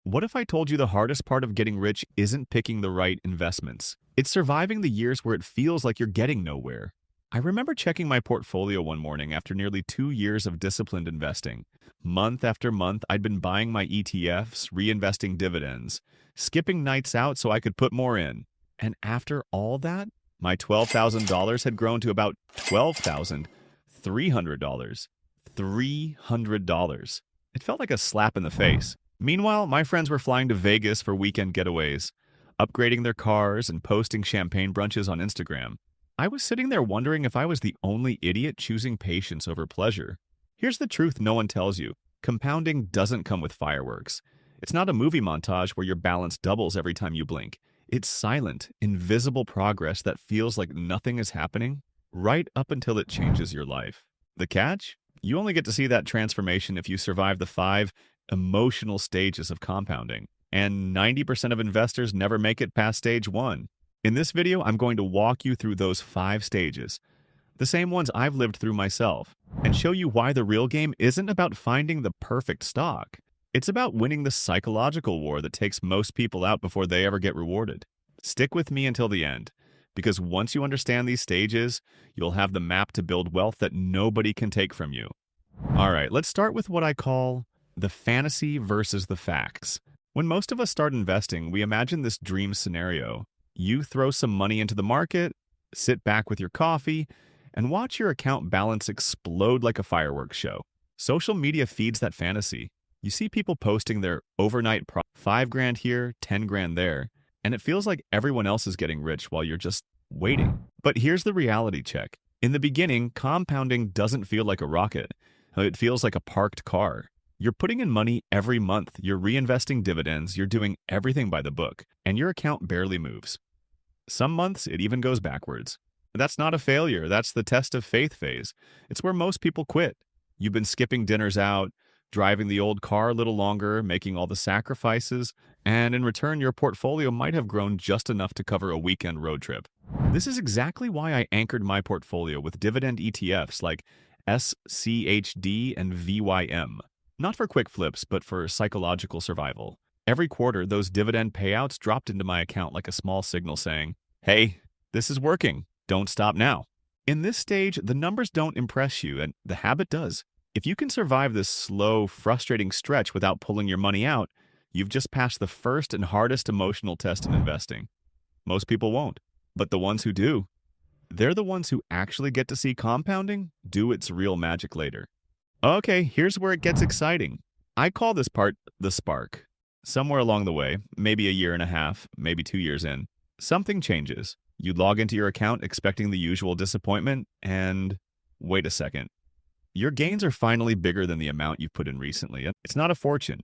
What if I told you the hardest part of getting rich isn't picking the right investments? It's surviving the years where it feels like you're getting nowhere. I remember checking my portfolio one morning after nearly 2 years of disciplined investing. Month after month, I'd been buying my ETFs, reinvesting dividends, skipping nights out so I could put more in. And after all that, my $12,000 had grown to about $12,300. $300. It felt like a slap in the face. Meanwhile, my friends were flying to Vegas for weekend getaways, upgrading their cars and posting champagne brunches on Instagram. I was sitting there wondering if I was the only idiot choosing patience over pleasure. Here's the truth no one tells you. Compounding doesn't come with fireworks. It's not a movie montage where your balance doubles every time you blink. It's silent, invisible progress that feels like nothing is happening right up until it changes your life. The catch? You only get to see that transformation if you survive the 5 emotional stages of compounding. And 90% of investors never make it past stage 1. In this video, I'm going to walk you through those 5 stages, the same ones I've lived through myself, and show you why the real game isn't about finding the perfect stock. It's about winning the psychological war that takes most people out before they ever get rewarded. Stick with me until the end, because once you understand these stages, you'll have the map to build wealth that nobody can take from you. All right, let's start with what I call the fantasy versus the facts. When most of us start investing, we imagine this dream scenario. You throw some money into the market, sit back with your coffee, and watch your account balance explode like a fireworks show. Social media feeds that fantasy. You see people posting their overnight $5 grand here, $10 grand there, and it feels like everyone else is getting rich while you're just waiting. But here's the reality check. In the beginning, compounding doesn't feel like a rocket. It feels like a parked car. You're putting in money every month, you're reinvesting dividends, you're doing everything by the book, and your account barely moves. Some months, it even goes backwards. That's not a failure, that's the test of faith phase. It's where most people quit. You've been skipping dinners out, driving the old car a little longer, making all the sacrifices, and in return, your portfolio might have grown just enough to cover a weekend road trip. This is exactly why I anchored my portfolio with dividend ETFs like SCHD and VYM. Not for quick flips, but for psychological survival. Every quarter, those dividend payouts dropped into my account like a small signal saying, "Hey, this is working. Don't stop now." In this stage, the numbers don't impress you, and the habit does. If you can survive this slow, frustrating stretch without pulling your money out, you've just passed the first and hardest emotional test in investing. Most people won't, but the ones who do, they're the ones who actually get to see compounding do its real magic later. Okay, here's where it gets exciting. I call this part the spark. Somewhere along the way, maybe a year and a half, maybe 2 years in, something changes. You log into your account expecting the usual disappointment, and wait a second. Your gains are finally bigger than the amount you've put in recently. It's not a fortune,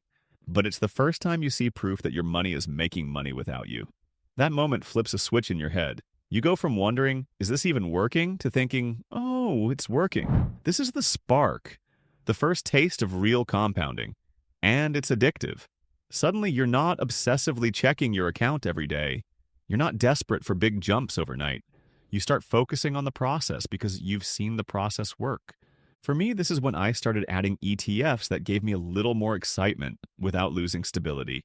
but it's the first time you see proof that your money is making money without you. That moment flips a switch in your head. You go from wondering, is this even working, to thinking, oh, it's working. This is the spark. The first taste of real compounding. And it's addictive. Suddenly, you're not obsessively checking your account every day. You're not desperate for big jumps overnight. You start focusing on the process because you've seen the process work. For me, this is when I started adding ETFs that gave me a little more excitement without losing stability.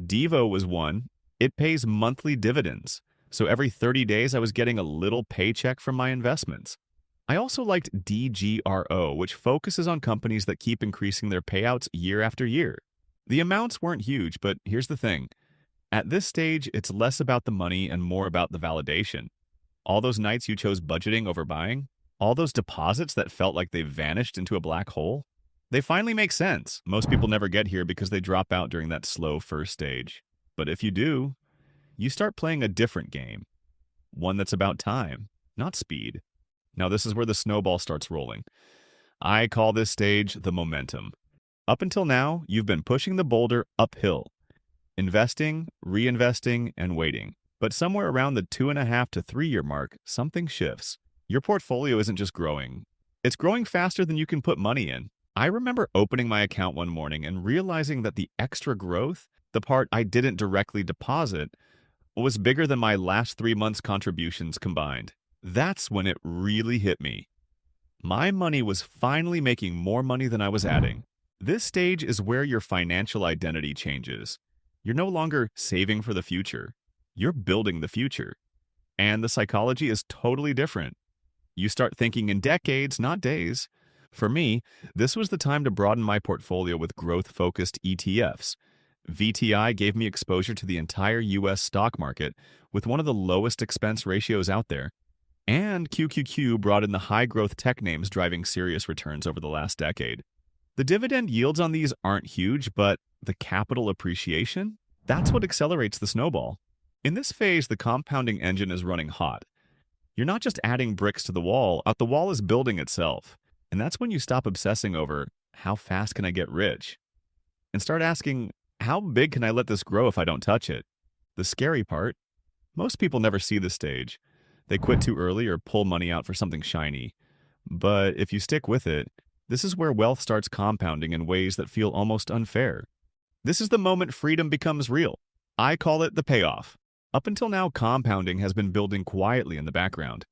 Devo was one. It pays monthly dividends. So every 30 days, I was getting a little paycheck from my investments. I also liked DGRO, which focuses on companies that keep increasing their payouts year after year. The amounts weren't huge, but here's the thing. At this stage, it's less about the money and more about the validation. All those nights you chose budgeting over buying, all those deposits that felt like they vanished into a black hole, they finally make sense. Most people never get here because they drop out during that slow first stage. But if you do, you start playing a different game. One that's about time, not speed. Now this is where the snowball starts rolling. I call this stage the momentum. Up until now, you've been pushing the boulder uphill. Investing, reinvesting, and waiting. But somewhere around the 2.5 to 3 year mark, something shifts. Your portfolio isn't just growing. It's growing faster than you can put money in. I remember opening my account one morning and realizing that the extra growth, the part I didn't directly deposit, was bigger than my last 3 months' contributions combined. That's when it really hit me. My money was finally making more money than I was adding. This stage is where your financial identity changes. You're no longer saving for the future. You're building the future. And the psychology is totally different. You start thinking in decades, not days. For me, this was the time to broaden my portfolio with growth-focused ETFs. VTI gave me exposure to the entire US stock market with one of the lowest expense ratios out there. And QQQ brought in the high-growth tech names driving serious returns over the last decade. The dividend yields on these aren't huge, but the capital appreciation? That's what accelerates the snowball. In this phase, the compounding engine is running hot. You're not just adding bricks to the wall is building itself. And that's when you stop obsessing over, how fast can I get rich? And start asking, how big can I let this grow if I don't touch it? The scary part, most people never see this stage. They quit too early or pull money out for something shiny. But if you stick with it, this is where wealth starts compounding in ways that feel almost unfair. This is the moment freedom becomes real. I call it the payoff. Up until now, compounding has been building quietly in the background.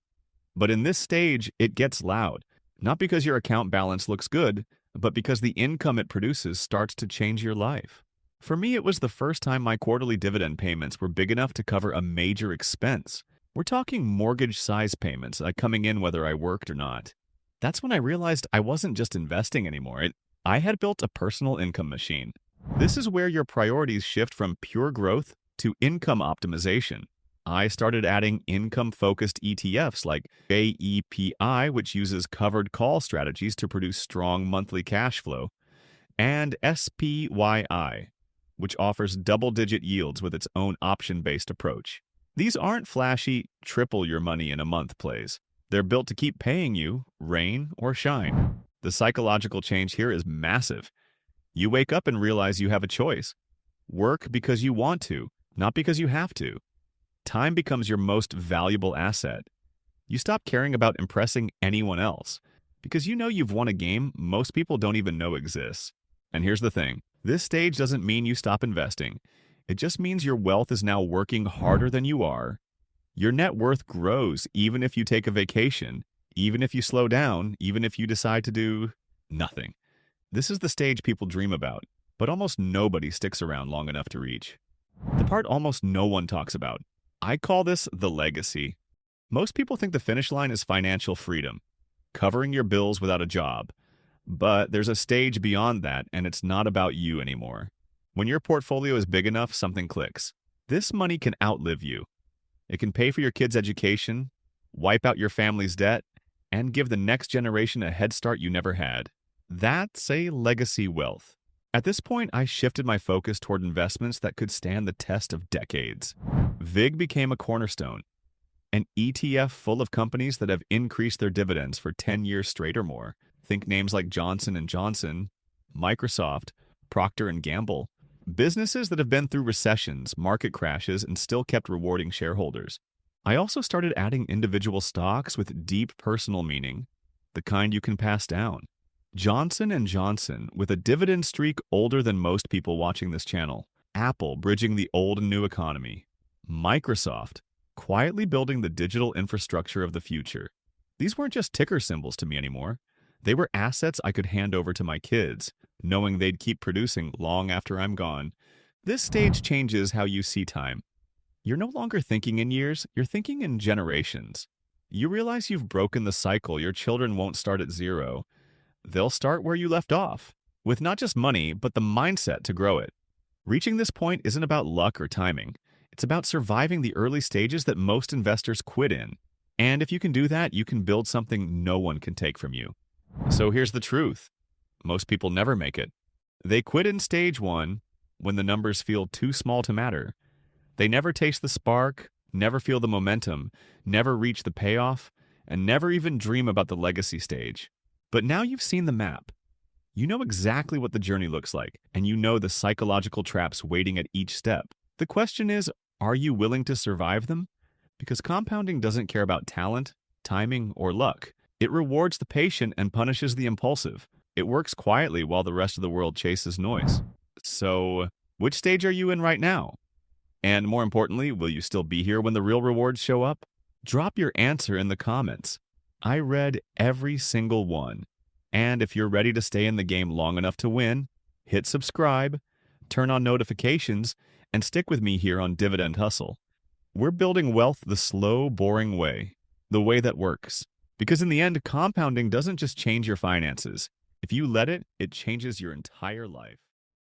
But in this stage, it gets loud. Not because your account balance looks good, but because the income it produces starts to change your life. For me, it was the first time my quarterly dividend payments were big enough to cover a major expense. We're talking mortgage-size payments, coming in whether I worked or not. That's when I realized I wasn't just investing anymore. I had built a personal income machine. This is where your priorities shift from pure growth to income optimization. I started adding income-focused ETFs like JEPI, which uses covered call strategies to produce strong monthly cash flow, and SPYI, which offers double-digit yields with its own option-based approach. These aren't flashy, triple your money in a month plays. They're built to keep paying you, rain or shine. The psychological change here is massive. You wake up and realize you have a choice. Work because you want to, not because you have to. Time becomes your most valuable asset. You stop caring about impressing anyone else because you know you've won a game most people don't even know exists. And here's the thing. This stage doesn't mean you stop investing. It just means your wealth is now working harder than you are. Your net worth grows even if you take a vacation, even if you slow down, even if you decide to do nothing. This is the stage people dream about, but almost nobody sticks around long enough to reach. The part almost no one talks about. I call this the legacy. Most people think the finish line is financial freedom, covering your bills without a job. But there's a stage beyond that, and it's not about you anymore. When your portfolio is big enough, something clicks. This money can outlive you. It can pay for your kids' education, wipe out your family's debt, and give the next generation a head start you never had. That's a legacy wealth. At this point, I shifted my focus toward investments that could stand the test of decades. VIG became a cornerstone, an ETF full of companies that have increased their dividends for 10 years straight or more. Think names like Johnson & Johnson, Microsoft, Procter & Gamble. Businesses that have been through recessions, market crashes, and still kept rewarding shareholders. I also started adding individual stocks with deep personal meaning, the kind you can pass down. Johnson & Johnson, with a dividend streak older than most people watching this channel. Apple, bridging the old and new economy. Microsoft, quietly building the digital infrastructure of the future. These weren't just ticker symbols to me anymore. They were assets I could hand over to my kids, knowing they'd keep producing long after I'm gone. This stage changes how you see time. You're no longer thinking in years, you're thinking in generations. You realize you've broken the cycle. Your children won't start at zero. They'll start where you left off, with not just money, but the mindset to grow it. Reaching this point isn't about luck or timing. It's about surviving the early stages that most investors quit in. And if you can do that, you can build something no one can take from you. So here's the truth. Most people never make it. They quit in stage one when the numbers feel too small to matter. They never taste the spark, never feel the momentum, never reach the payoff, and never even dream about the legacy stage. But now you've seen the map. You know exactly what the journey looks like, and you know the psychological traps waiting at each step. The question is, are you willing to survive them? Because compounding doesn't care about talent, timing, or luck. It rewards the patient and punishes the impulsive. It works quietly while the rest of the world chases noise. So, which stage are you in right now? And more importantly, will you still be here when the real rewards show up? Drop your answer in the comments. I read every single one. And if you're ready to stay in the game long enough to win, hit subscribe, turn on notifications, and stick with me here on Dividend Hustle. We're building wealth the slow, boring way, the way that works. Because in the end, compounding doesn't just change your finances. If you let it, it changes your entire life.